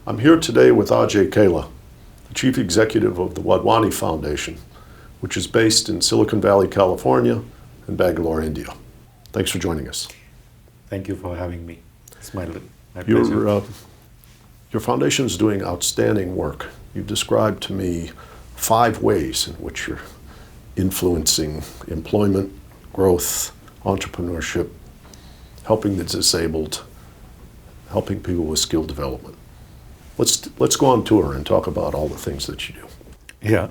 I'm here today with Ajay Kela, the Chief Executive of the Wadhwani Foundation, which is based in Silicon Valley, California, and Bangalore, India. Thanks for joining us. Thank you for having me. It's my pleasure. Your foundation is doing outstanding work. You've described to me 5 ways in which you're influencing employment, growth, entrepreneurship, helping the disabled, helping people with skill development. Let's go on tour and talk about all the things that you do. Yeah.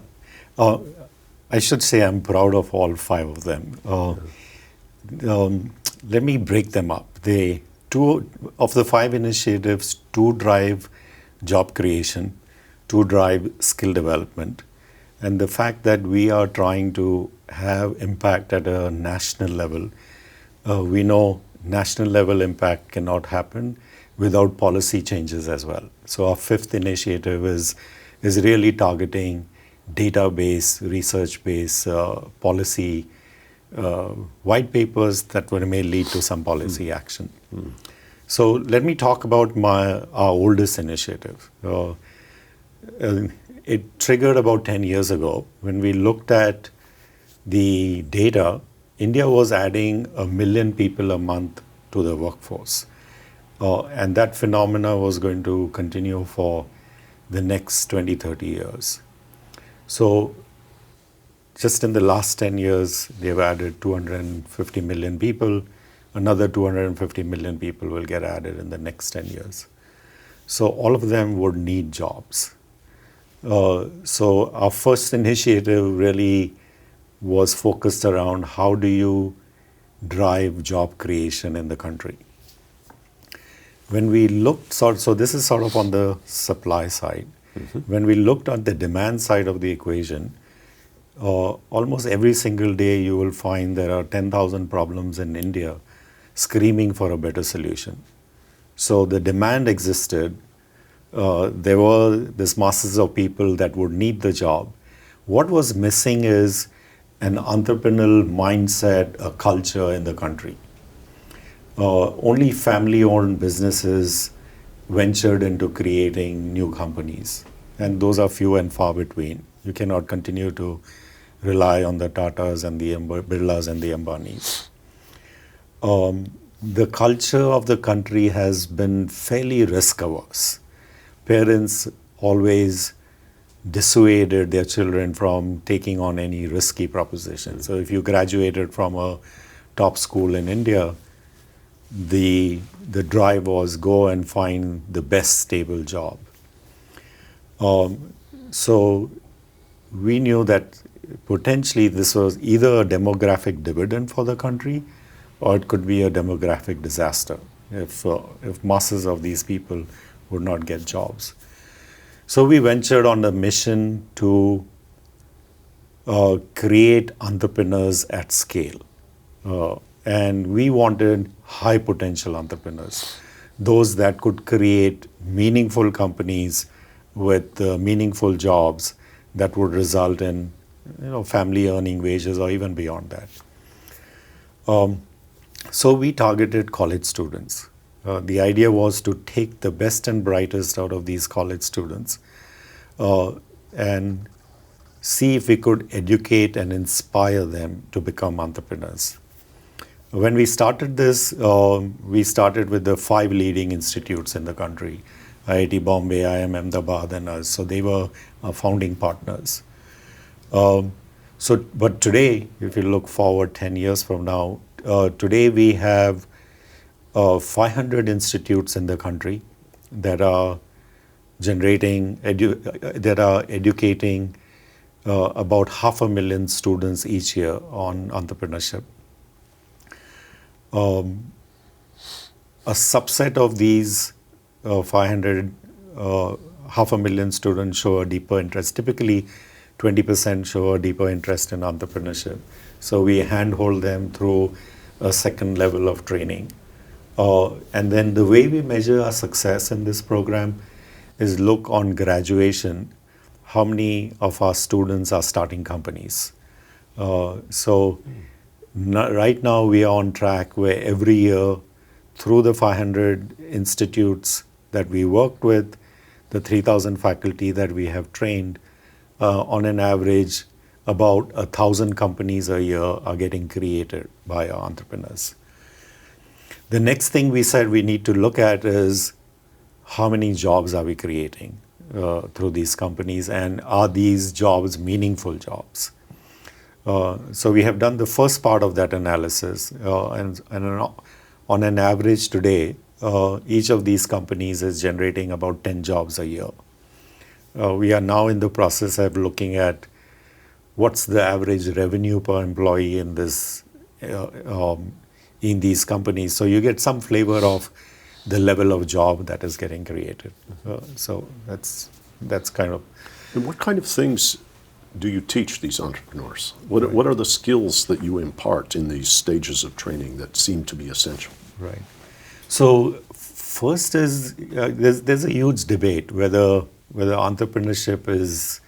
I should say I'm proud of all 5 of them. Let me break them up. 2 of the 5 initiatives, 2 drive job creation, 2 drive skill development. And the fact that we are trying to have impact at a national level, we know national level impact cannot happen without policy changes as well. So our 5th initiative is really targeting database, research-based policy, white papers that may lead to some policy action. So let me talk about our oldest initiative. It triggered about 10 years ago when we looked at the data. India was adding 1 million people a month to the workforce. And that phenomena was going to continue for the next 20, 30 years. So just in the last 10 years, they've added 250 million people. Another 250 million people will get added in the next 10 years. So all of them would need jobs. So our first initiative really was focused around how do you drive job creation in the country. When we looked, so this is sort of on the supply side. When we looked at the demand side of the equation, almost every single day you will find there are 10,000 problems in India screaming for a better solution. So the demand existed. There were this masses of people that would need the job. What was missing is an entrepreneurial mindset, a culture in the country. Only family-owned businesses ventured into creating new companies, and those are few and far between. You cannot continue to rely on the Tatas and the Birlas and the Ambanis. The culture of the country has been fairly risk-averse. Parents always dissuaded their children from taking on any risky proposition. So if you graduated from a top school in India, the drive was go and find the best stable job. So we knew that potentially this was either a demographic dividend for the country, or it could be a demographic disaster if masses of these people would not get jobs. So we ventured on a mission to create entrepreneurs at scale. And we wanted high potential entrepreneurs, those that could create meaningful companies with meaningful jobs that would result in family earning wages or even beyond that. So we targeted college students. The idea was to take the best and brightest out of these college students and see if we could educate and inspire them to become entrepreneurs. When we started this, we started with the 5 leading institutes in the country, IIT Bombay, IIM Ahmedabad, and us. So they were our founding partners. But today, if you look forward 10 years from now, today we have 500 institutes in the country that are educating about 500,000 students each year on entrepreneurship. A subset of these 500, 500,000 students show a deeper interest. Typically, 20% show a deeper interest in entrepreneurship. So we handhold them through a second level of training. And then the way we measure our success in this program is look on graduation, how many of our students are starting companies. Right now we are on track where every year through the 500 institutes that we worked with, the 3,000 faculty that we have trained, on an average, about 1,000 companies a year are getting created by our entrepreneurs. The next thing we said we need to look at is how many jobs are we creating through these companies, and are these jobs meaningful jobs? So we have done the first part of that analysis, and on an average today, each of these companies is generating about 10 jobs a year. We are now in the process of looking at what's the average revenue per employee in this in these companies. So you get some flavor of the level of job that is getting created. So that's kind of. And what kind of things do you teach these entrepreneurs? What are the skills that you impart in these stages of training that seem to be essential? Right. So first is there's a huge debate whether entrepreneurship is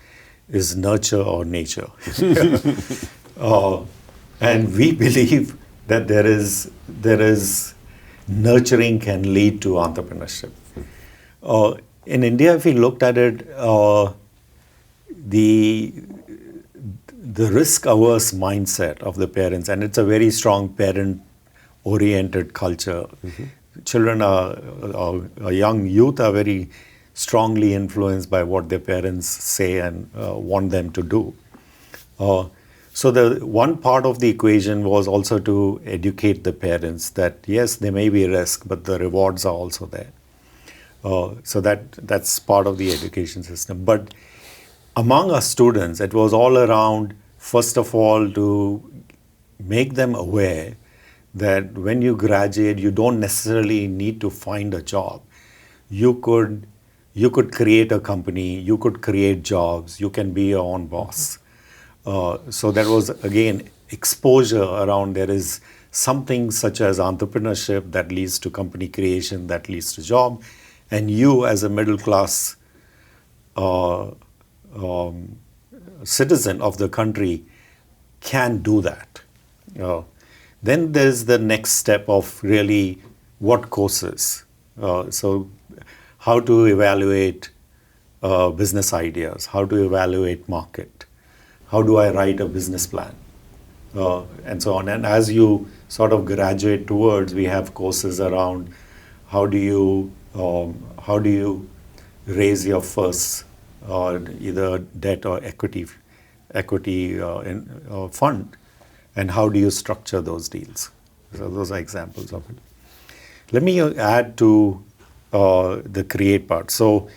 nurture or nature, and we believe that there is nurturing can lead to entrepreneurship. In India, if we looked at it, the risk-averse mindset of the parents, and it's a very strong parent-oriented culture. Children are young youth are very strongly influenced by what their parents say and want them to do. So the one part of the equation was also to educate the parents that yes, there may be risk, but the rewards are also there. So that's part of the education system. But among our students, it was all around, first of all, to make them aware that when you graduate, you don't necessarily need to find a job. You could create a company, you could create jobs, you can be your own boss. So that was, again, exposure around there is something such as entrepreneurship that leads to company creation, that leads to job, and you as a middle class citizen of the country can do that. Then there's the next step of really what courses. So how to evaluate business ideas, how to evaluate market, how do I write a business plan, and so on. And as you sort of graduate towards, we have courses around how do you raise your first either debt or equity fund, and how do you structure those deals. So those are examples of it. Let me add to the create part. So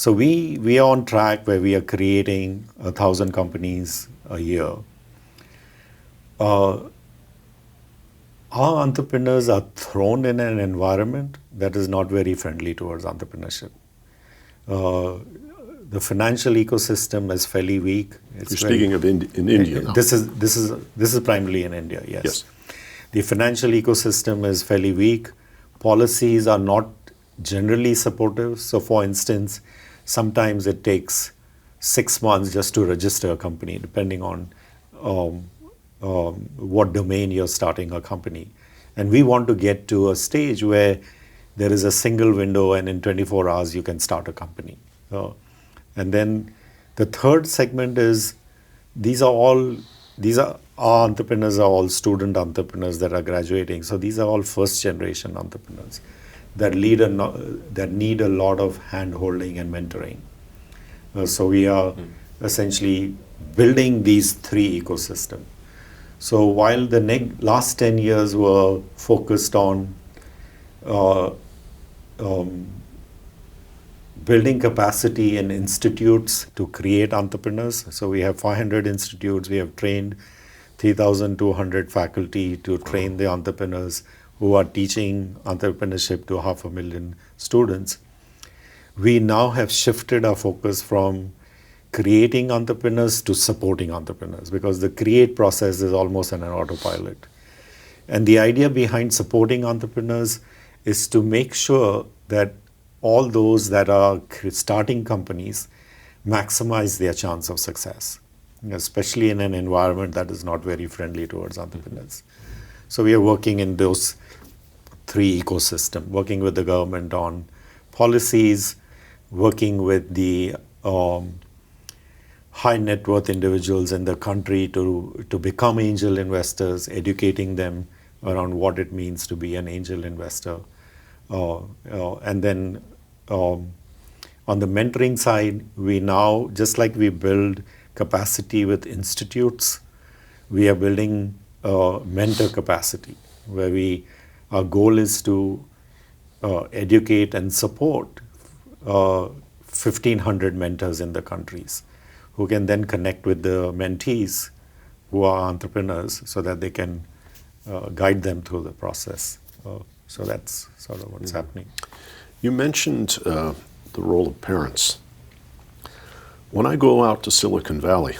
we are on track where we are creating 1,000 companies a year. Our entrepreneurs are thrown in an environment that is not very friendly towards entrepreneurship. The financial ecosystem is fairly weak. You're speaking of in India now. This is primarily in India, yes. The financial ecosystem is fairly weak. Policies are not generally supportive. So for instance, sometimes it takes 6 months just to register a company, depending on what domain you're starting a company. And we want to get to a stage where there is a single window and in 24 hours you can start a company. And then the third segment is our entrepreneurs are all student entrepreneurs that are graduating. So these are all first generation entrepreneurs that need a lot of hand holding and mentoring. So we are essentially building these three ecosystems. So while the last 10 years were focused on building capacity in institutes to create entrepreneurs. So we have 500 institutes. We have trained 3,200 faculty to train the entrepreneurs who are teaching entrepreneurship to 500,000 students. We now have shifted our focus from creating entrepreneurs to supporting entrepreneurs, because the create process is almost an autopilot. And the idea behind supporting entrepreneurs is to make sure that all those that are starting companies maximize their chance of success, especially in an environment that is not very friendly towards entrepreneurs. So we are working in those three ecosystems, working with the government on policies, working with the high net worth individuals in the country to become angel investors, educating them around what it means to be an angel investor. And then on the mentoring side, we now, just like we build capacity with institutes, we are building mentor capacity, where our goal is to educate and support 1,500 mentors in the countries, who can then connect with the mentees who are entrepreneurs so that they can guide them through the process. So that's sort of what's happening. You mentioned the role of parents. When I go out to Silicon Valley,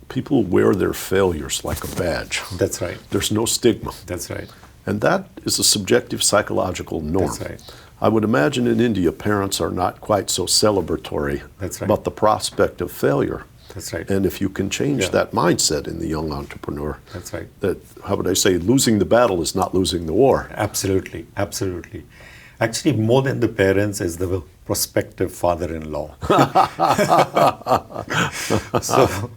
people wear their failures like a badge. That's right. There's no stigma. That's right. And that is a subjective psychological norm. That's right. I would imagine in India, parents are not quite so celebratory That's right. about the prospect of failure. That's right. And if you can change that mindset in the young entrepreneur, That's right. that, how would I say, losing the battle is not losing the war. Absolutely, absolutely. Actually, more than the parents is the prospective father-in-law. So,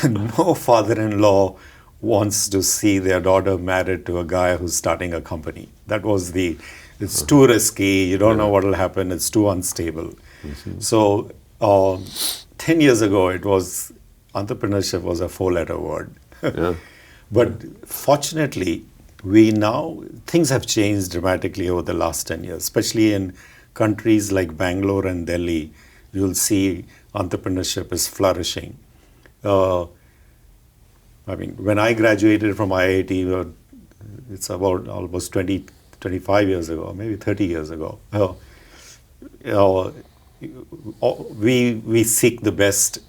no father-in-law wants to see their daughter married to a guy who's starting a company. That was it's too risky, you don't know what will happen, it's too unstable. So 10 years ago, entrepreneurship was a 4-letter word. Yeah. But fortunately, things have changed dramatically over the last 10 years, especially in countries like Bangalore and Delhi. You'll see entrepreneurship is flourishing. When I graduated from IIT, it's about almost 25 years ago, maybe 30 years ago. We seek the best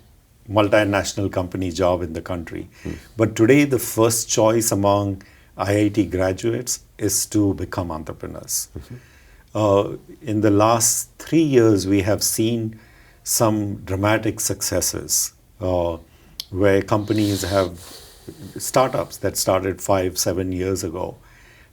multinational company job in the country. But today, the first choice among IIT graduates is to become entrepreneurs. In the last 3 years, we have seen some dramatic successes where startups that started 5-7 years ago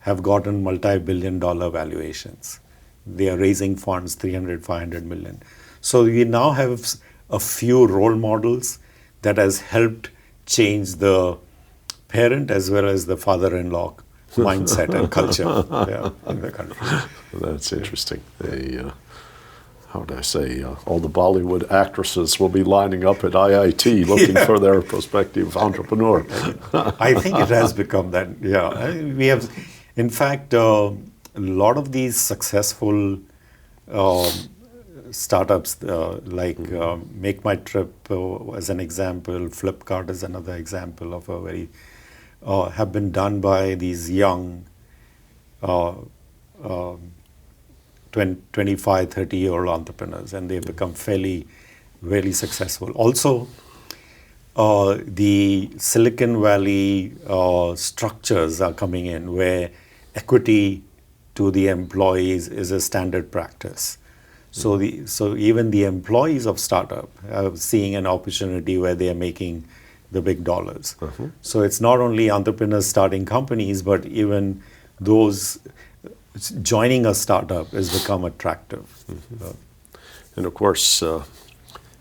have gotten multi-billion-dollar valuations. They are raising funds, 300-500 million. So we now have a few role models that has helped change the parent as well as the father-in-law mindset and culture in the country. That's interesting. How would I say, all the Bollywood actresses will be lining up at IIT looking for their prospective entrepreneur. I think it has become that, We have, in fact, a lot of these successful startups like Make My Trip as an example, Flipkart is another example of a very, have been done by these young 25, 30-year-old entrepreneurs, and they've become really successful. Also, the Silicon Valley structures are coming in where equity to the employees is a standard practice. So even the employees of startup are seeing an opportunity where they are making the big dollars. So it's not only entrepreneurs starting companies, but even those joining a startup has become attractive. And of course, it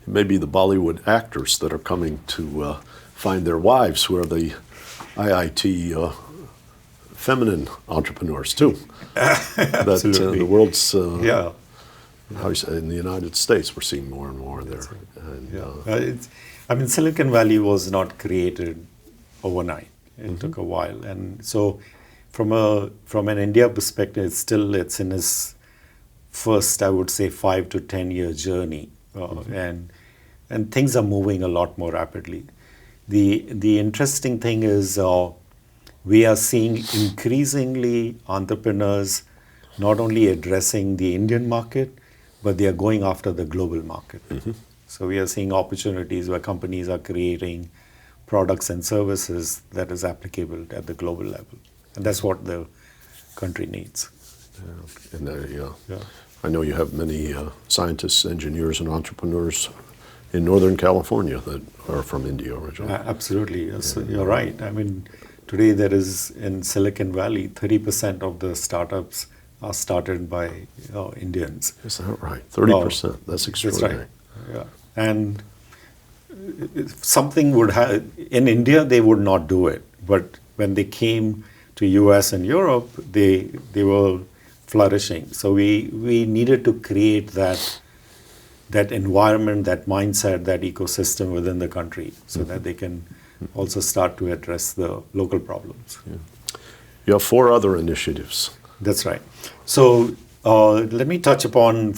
may be the Bollywood actors that are coming to find their wives who are the IIT feminine entrepreneurs too. Absolutely. That the world's, how you say, in the United States, we're seeing more and more there. And, Silicon Valley was not created overnight. It took a while. And so from an India perspective, it's in its first, I would say, 5 to 10 year journey. And things are moving a lot more rapidly. The interesting thing is we are seeing increasingly entrepreneurs not only addressing the Indian market, but they are going after the global market. So we are seeing opportunities where companies are creating products and services that is applicable at the global level. And that's what the country needs. And I know you have many scientists, engineers, and entrepreneurs in Northern California that are from India originally. Absolutely, yes, you're right. Today there is in Silicon Valley, 30% of the startups are started by Indians. Is that right? 30%. That's That's extraordinary. right. Yeah. And something would have, in India, they would not do it. But when they came to US and Europe, they were flourishing. So we needed to create that environment, that mindset, that ecosystem within the country so that they can also start to address the local problems. Yeah. You have 4 other initiatives. That's right. So let me touch upon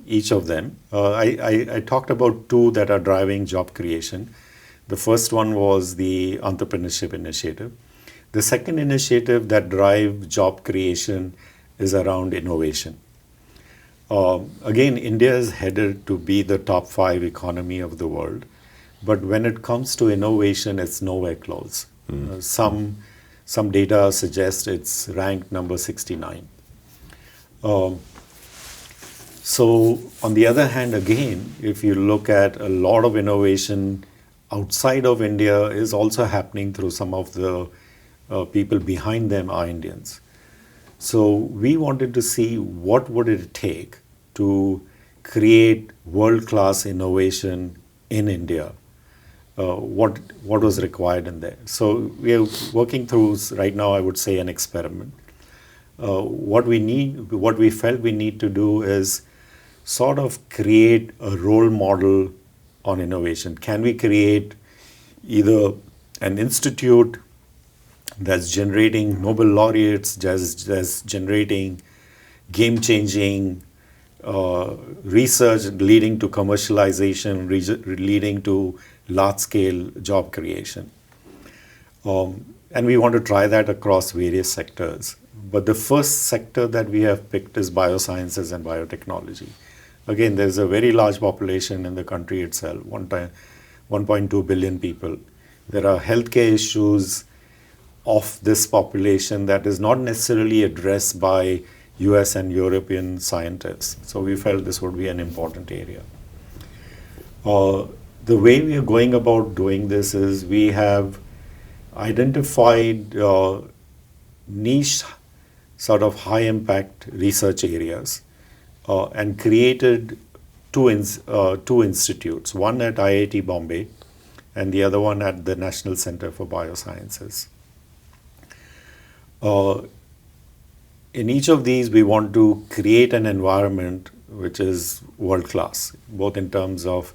each of them. I talked about 2 that are driving job creation. The first one was the Entrepreneurship Initiative. The second initiative that drives job creation is around innovation. Again, India is headed to be the top 5 economy of the world. But when it comes to innovation, it's nowhere close. Some data suggest it's ranked number 69. So on the other hand, again, if you look at a lot of innovation outside of India is also happening through some of the people behind them are Indians. So we wanted to see what would it take to create world-class innovation in India. What was required in there. So we are working through right now, I would say, an experiment. What we felt we need to do is sort of create a role model on innovation. Can we create either an institute that's generating Nobel laureates, that's generating game-changing research leading to commercialization, leading to large-scale job creation. And we want to try that across various sectors. But the first sector that we have picked is biosciences and biotechnology. Again, there's a very large population in the country itself, 1.2 billion people. There are healthcare issues of this population that is not necessarily addressed by US and European scientists. So we felt this would be an important area. The way we are going about doing this is we have identified niche sort of high impact research areas and created two institutes, one at IIT Bombay and the other one at the National Center for Biosciences. In each of these, we want to create an environment which is world-class, both in terms of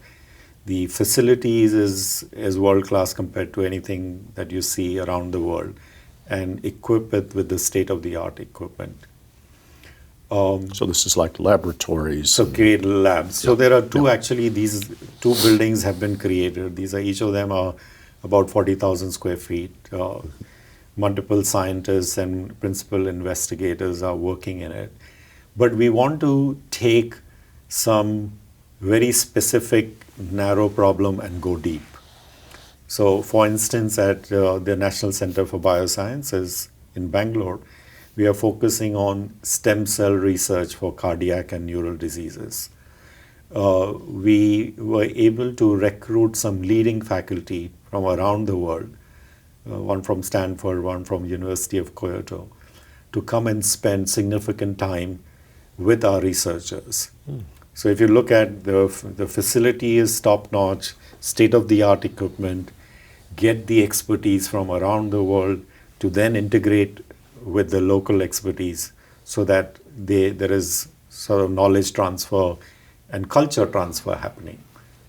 the facilities is world-class compared to anything that you see around the world, and equip it with the state-of-the-art equipment. So this is like laboratories. So create labs. So there are two, actually, these 2 buildings have been created. These are, each of them are about 40,000 square feet. Multiple scientists and principal investigators are working in it. But we want to take some very specific, narrow problem and go deep. So for instance, at the National Center for Biosciences in Bangalore, we are focusing on stem cell research for cardiac and neural diseases. We were able to recruit some leading faculty from around the world, one from Stanford, one from University of Kyoto, to come and spend significant time with our researchers. So if you look at the facility is top-notch, state-of-the-art equipment, get the expertise from around the world to then integrate with the local expertise so that there is sort of knowledge transfer and culture transfer happening.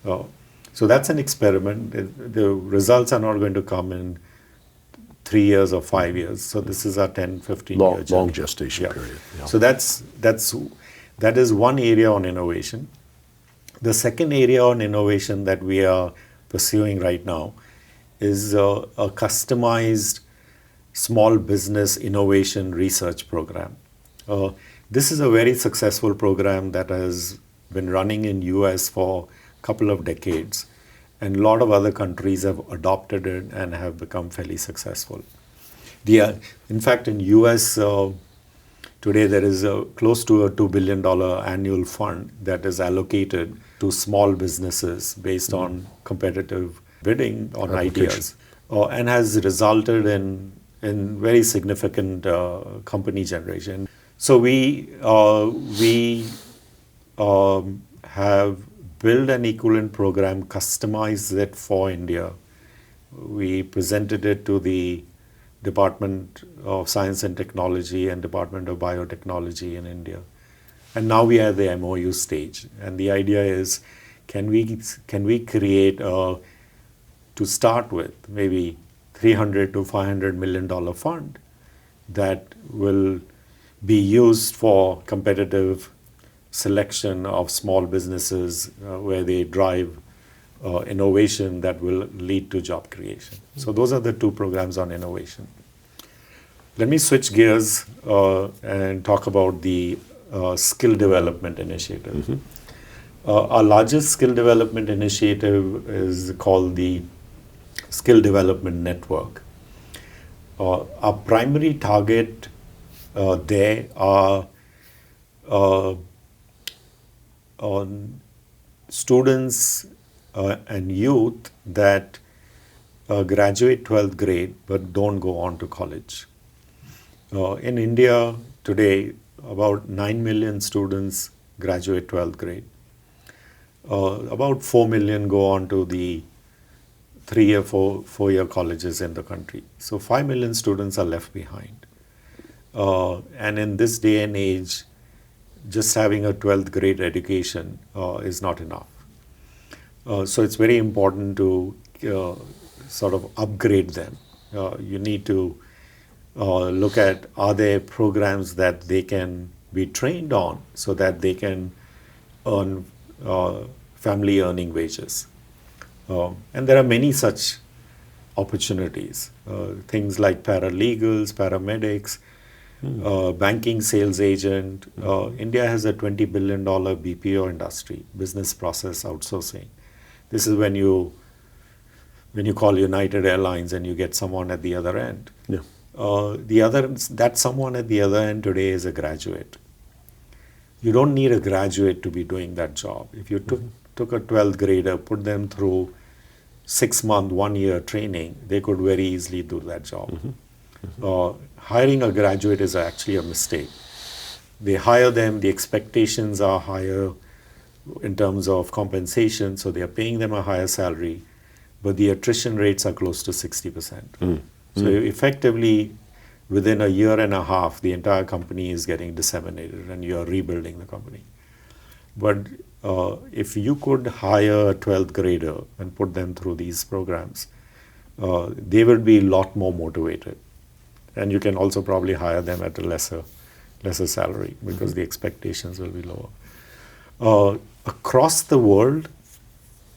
So that's an experiment. The results are not going to come in 3 years or 5 years. So this is our 10, 15-year journey. Long gestation period. Yeah. So that is one area on innovation. The second area on innovation that we are pursuing right now is a customized small business innovation research program. This is a very successful program that has been running in US for a couple of decades, and a lot of other countries have adopted it and have become fairly successful. In fact, in US today there is close to a $2 billion annual fund that is allocated to small businesses based on competitive bidding on ideas, and has resulted in very significant company generation. So we have built an equivalent program, customized it for India. We presented it to the Department of Science and Technology and Department of Biotechnology in India. And now we are at the MOU stage. And the idea is, can we create to start with, maybe $300 to $500 million fund that will be used for competitive selection of small businesses where they drive innovation that will lead to job creation. So those are the two programs on innovation. Let me switch gears and talk about the skill development initiative. Our largest skill development initiative is called the Skill Development Network. Our primary target there are on students and youth that graduate 12th grade but don't go on to college. In India today, about 9 million students graduate 12th grade. About 4 million go on to the 3-year, 4-year colleges in the country. So 5 million students are left behind. And in this day and age, just having a 12th grade education is not enough. So it's very important to sort of upgrade them. You need to look at, are there programs that they can be trained on so that they can earn family earning wages. And there are many such opportunities, things like paralegals, paramedics, banking sales agent. India has a $20 billion BPO industry, business process outsourcing. This is when you call United Airlines and you get someone at the other end. Yeah. That someone at the other end today is a graduate. You don't need a graduate to be doing that job. If you took a 12th grader, put them through 6-month, 1-year training, they could very easily do that job. Hiring a graduate is actually a mistake. They hire them, the expectations are higher in terms of compensation, so they are paying them a higher salary, but the attrition rates are close to 60%. So effectively, within a year and a half, the entire company is getting disseminated and you are rebuilding the company. But if you could hire a 12th grader and put them through these programs, they will be a lot more motivated. And you can also probably hire them at a lesser salary because the expectations will be lower. Across the world,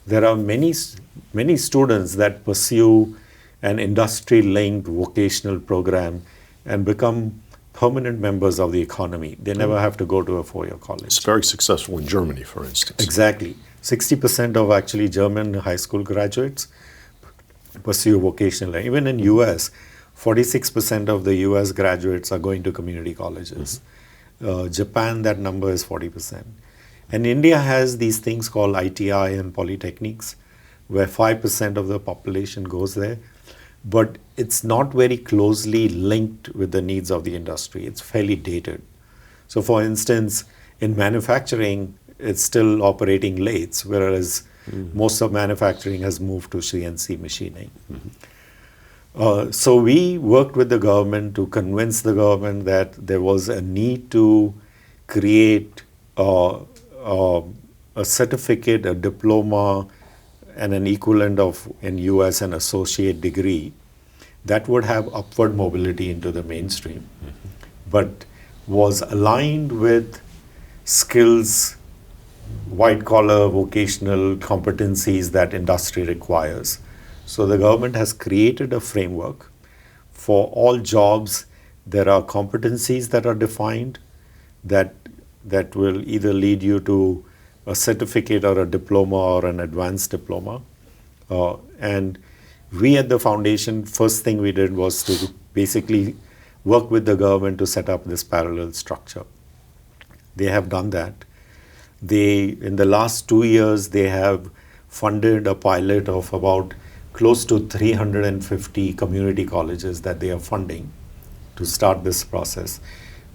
there are many students that pursue an industry-linked vocational program and become permanent members of the economy. They never have to go to a 4-year college. It's very successful in Germany, for instance. Exactly. 60% of actually German high school graduates pursue vocational. Even in US, 46% of the US graduates are going to community colleges. Japan, that number is 40%. And India has these things called ITI and polytechnics, where 5% of the population goes there. But it's not very closely linked with the needs of the industry. It's fairly dated. So for instance, in manufacturing, it's still operating lathes, whereas most of manufacturing has moved to CNC machining. So we worked with the government to convince the government that there was a need to create a certificate, a diploma, and an equivalent of, in US, an associate degree that would have upward mobility into the mainstream, but was aligned with skills, white-collar vocational competencies that industry requires. So the government has created a framework for all jobs. There are competencies that are defined that will either lead you to a certificate or a diploma or an advanced diploma. And we at the foundation, first thing we did was to basically work with the government to set up this parallel structure. They have done that. In the last 2 years, they have funded a pilot of about close to 350 community colleges that they are funding to start this process.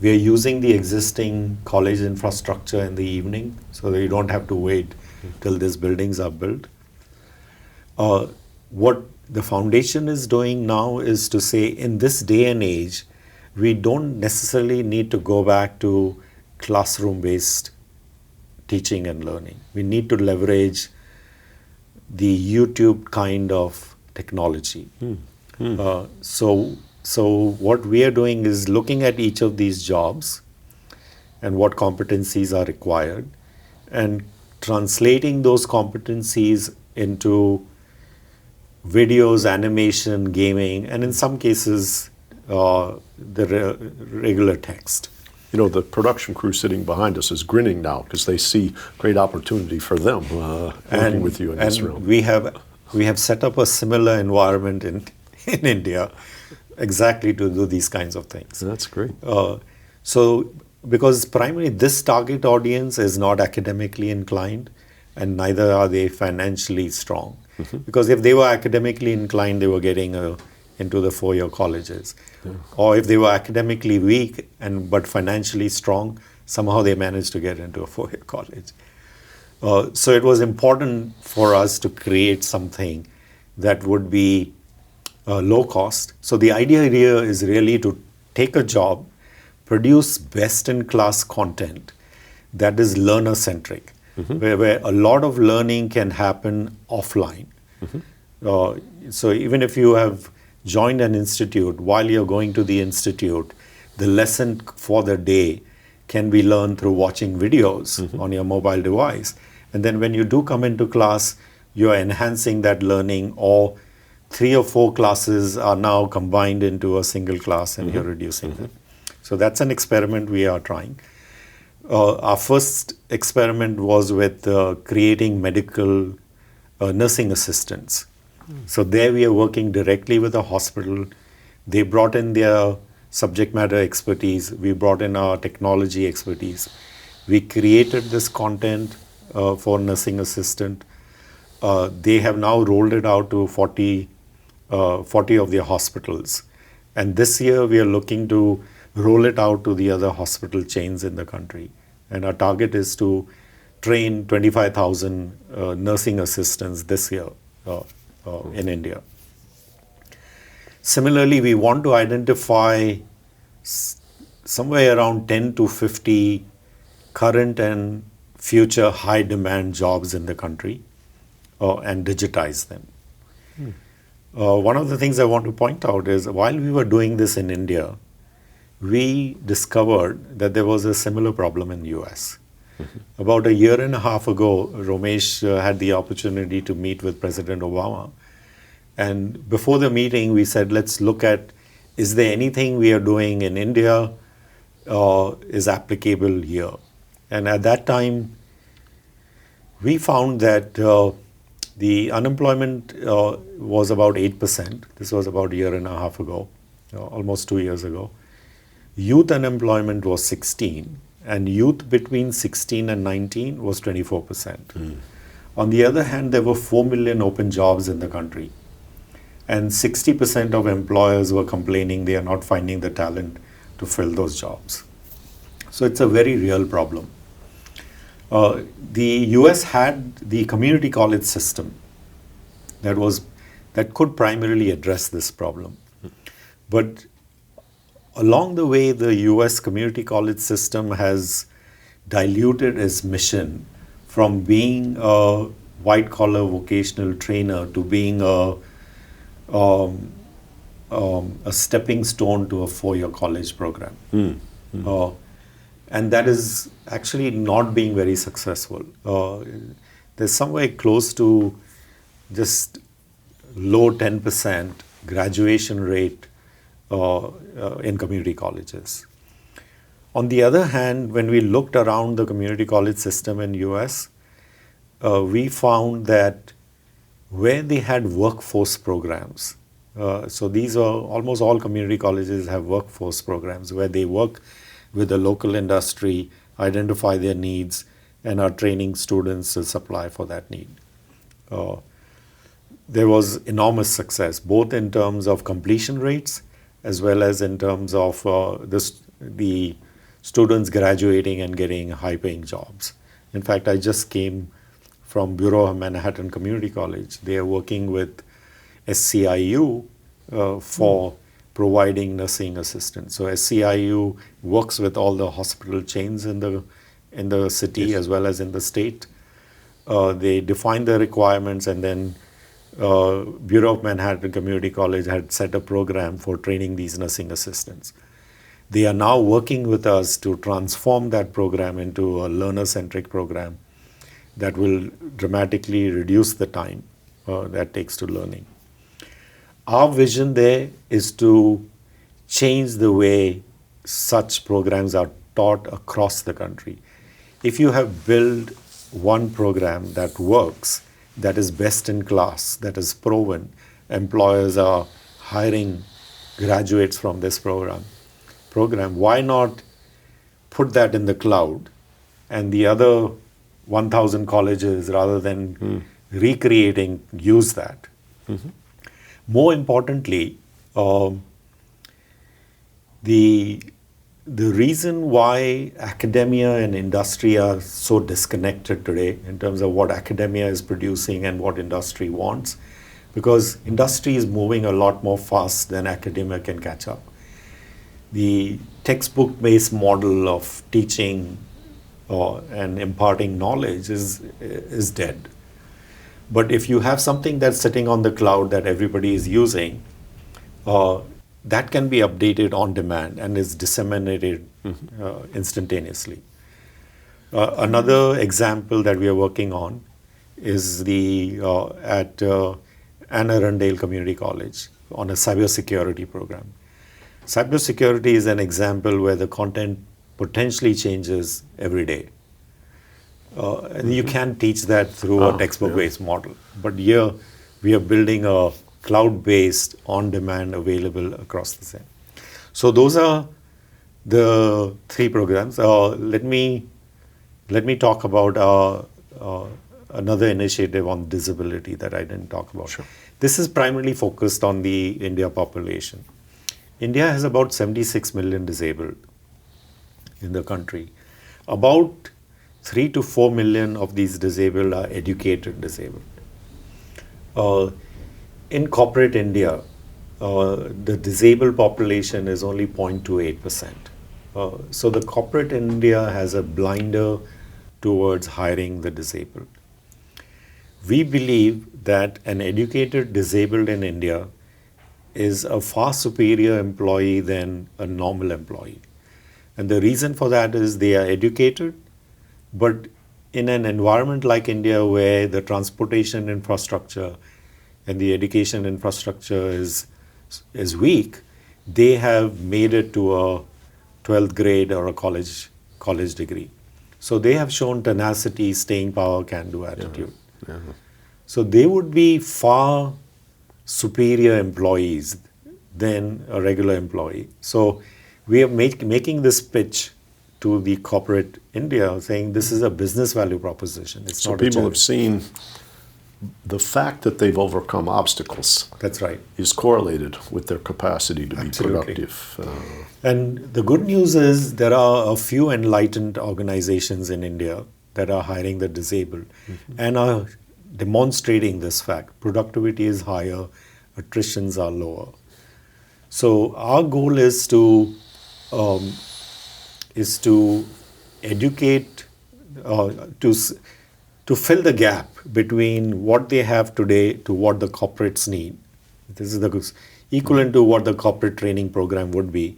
We are using the existing college infrastructure in the evening so that you don't have to wait till these buildings are built. What the foundation is doing now is to say, in this day and age, we don't necessarily need to go back to classroom-based teaching and learning. We need to leverage the YouTube kind of technology. So what we are doing is looking at each of these jobs and what competencies are required and translating those competencies into videos, animation, gaming, and in some cases, regular text. You know, the production crew sitting behind us is grinning now because they see great opportunity for them working with you in this realm. We have set up a similar environment in India exactly to do these kinds of things. That's great. So, because primarily this target audience is not academically inclined and neither are they financially strong. Because if they were academically inclined, they were getting into the four-year colleges. Or if they were academically weak but financially strong, somehow they managed to get into a four-year college. So it was important for us to create something that would be low cost. So the idea here is really to take a job, produce best-in-class content that is learner-centric, where a lot of learning can happen offline. So even if you have joined an institute, while you're going to the institute, the lesson for the day can be learned through watching videos on your mobile device. And then when you do come into class, you're enhancing that learning, or 3 or 4 classes are now combined into a single class and you're reducing them. So that's an experiment we are trying. Our first experiment was with creating medical nursing assistants. So there we are working directly with a hospital. They brought in their subject matter expertise. We brought in our technology expertise. We created this content for nursing assistant. They have now rolled it out to 40 of their hospitals. And this year we are looking to roll it out to the other hospital chains in the country. And our target is to train 25,000 nursing assistants this year in India. Similarly, we want to identify somewhere around 10 to 50 current and future high demand jobs in the country and digitize them. One of the things I want to point out is while we were doing this in India, we discovered that there was a similar problem in the US. About a year and a half ago, Romesh had the opportunity to meet with President Obama. And before the meeting, we said, let's look at, is there anything we are doing in India is applicable here? And at that time, we found that the unemployment was about 8%. This was about a year and a half ago, almost 2 years ago. Youth unemployment was 16, and youth between 16 and 19 was 24%. On the other hand, there were 4 million open jobs in the country, and 60% of employers were complaining they are not finding the talent to fill those jobs. So it's a very real problem. The US had the community college system that could primarily address this problem. But along the way, the US community college system has diluted its mission from being a white-collar vocational trainer to being a stepping stone to a 4-year college program. And that is actually not being very successful. There's somewhere close to just low 10% graduation rate in community colleges. On the other hand, when we looked around the community college system in US, we found that where they had workforce programs, so these are almost all community colleges have workforce programs where they work with the local industry, identify their needs, and are training students to supply for that need. There was enormous success, both in terms of completion rates as well as in terms of the students graduating and getting high-paying jobs. In fact, I just came from Bureau of Manhattan Community College. They are working with SCIU for providing nursing assistance. So SCIU works with all the hospital chains in the city Yes. as well as in the state. They define the requirements, and then Bureau of Manhattan Community College had set a program for training these nursing assistants. They are now working with us to transform that program into a learner-centric program that will dramatically reduce the time that takes to learning. Our vision there is to change the way such programs are taught across the country. If you have built one program that works, that is best in class, that is proven, employers are hiring graduates from this program, why not put that in the cloud, and the other 1,000 colleges, rather than recreating, use that? More importantly, the reason why academia and industry are so disconnected today in terms of what academia is producing and what industry wants, because industry is moving a lot more fast than academia can catch up. The textbook-based model of teaching and imparting knowledge is dead. But if you have something that's sitting on the cloud that everybody is using, that can be updated on demand and is disseminated instantaneously. Another example that we are working on is at Anne Arundel Community College on a cybersecurity program. Cybersecurity is an example where the content potentially changes every day. And you can teach that through a textbook-based model. But here, we are building a cloud-based, on-demand, available across the same. So those are the three programs. Let me talk about another initiative on disability that I didn't talk about. Sure. This is primarily focused on the India population. India has about 76 million disabled in the country. About 3 to 4 million of these disabled are educated disabled. In corporate India, the disabled population is only 0.28%. So the corporate India has a blinder towards hiring the disabled. We believe that an educated disabled in India is a far superior employee than a normal employee. And the reason for that is they are educated, but in an environment like India where the transportation infrastructure and the education infrastructure is weak, they have made it to a 12th grade or a college degree. So they have shown tenacity, staying power, can-do attitude. Yeah. So they would be far superior employees than a regular employee. So we are making this pitch to the corporate India, saying this is a business value proposition. It's So not a people have charity. seen the fact that they've overcome obstacles That's right. is correlated with their capacity to be Absolutely. productive. And the good news is there are a few enlightened organizations in India that are hiring the disabled and are demonstrating this fact. Productivity is higher, attritions are lower. So our goal is to educate, to fill the gap between what they have today to what the corporates need. This is the equivalent to what the corporate training program would be,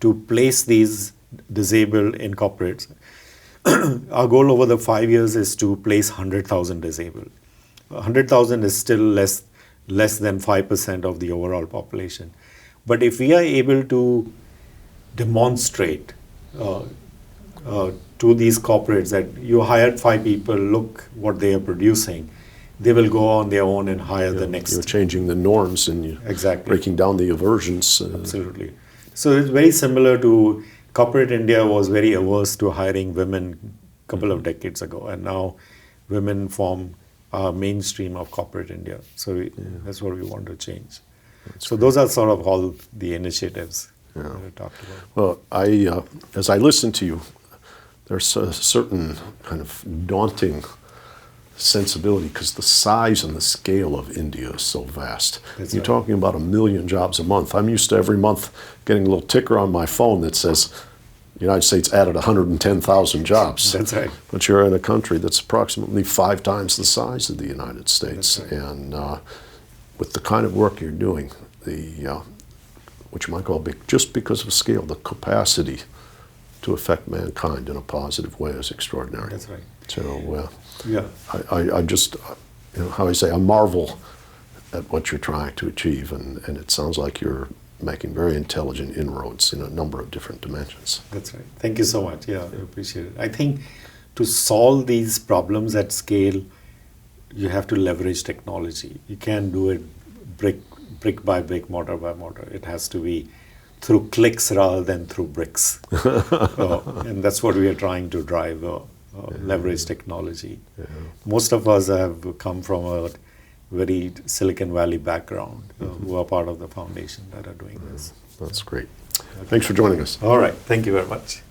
to place these disabled in corporates. Our goal over the 5 years is to place 100,000 disabled. 100,000 is still less than 5% of the overall population. But if we are able to demonstrate to these corporates that you hired 5 people, look what they are producing, they will go on their own and hire the next. You're changing the norms and you're Exactly. breaking down the aversions. Absolutely. So it's very similar to corporate India was very averse to hiring women a couple of decades ago, and now women form mainstream of corporate India. So that's what we want to change. So those are sort of all the initiatives. Yeah. that I talked about. Well, as I listen to you, there's a certain kind of daunting sensibility because the size and the scale of India is so vast. That's You're right. talking about 1 million jobs a month. I'm used to every month getting a little ticker on my phone that says the United States added 110,000 jobs. That's right. But you're in a country that's approximately 5 times the size of the United States. That's right. And with the kind of work you're doing, which you might call big, just because of scale, the capacity to affect mankind in a positive way is extraordinary. That's right. So Yeah. I just, how I say, I marvel at what you're trying to achieve, and it sounds like you're making very intelligent inroads in a number of different dimensions. That's right. Thank you so much. Yeah, I appreciate it. I think to solve these problems at scale, you have to leverage technology. You can't do it brick by brick, mortar by mortar. It has to be through clicks rather than through bricks. And that's what we are trying to drive, leverage technology. Yeah. Most of us have come from a very Silicon Valley background, who are part of the foundation that are doing this. That's great. Thanks for joining us. All right. Thank you very much.